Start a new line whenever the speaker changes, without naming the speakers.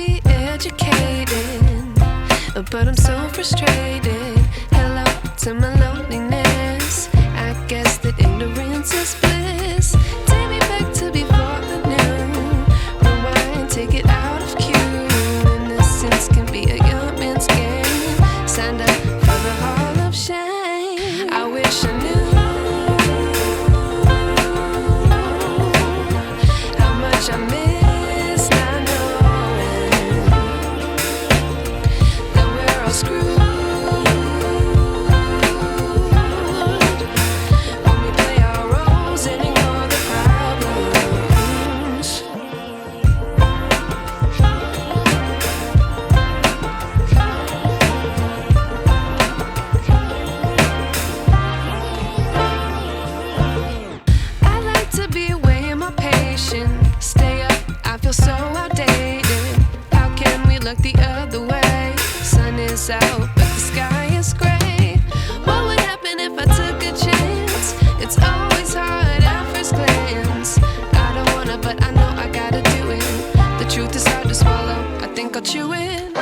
be educated, but I'm so frustrated. Hello to my loneliness. I guess that ignorance is bliss. Take me back to before I knew. Rewind, take it out of cue. Innocence can be a young man's game. Signed up for the hall of shame. I wish I knew how much I miss not knowing that we're all screwed when we play our roles and ignore the problems. I like to be away in my patience. Stay up, I feel so outdated. How can we look the other way? Sun is out, but the sky is gray. What would happen if I took a chance? It's always hard at first glance. I don't wanna, but I know I gotta do it. The truth is hard to swallow, I think I'll chew it.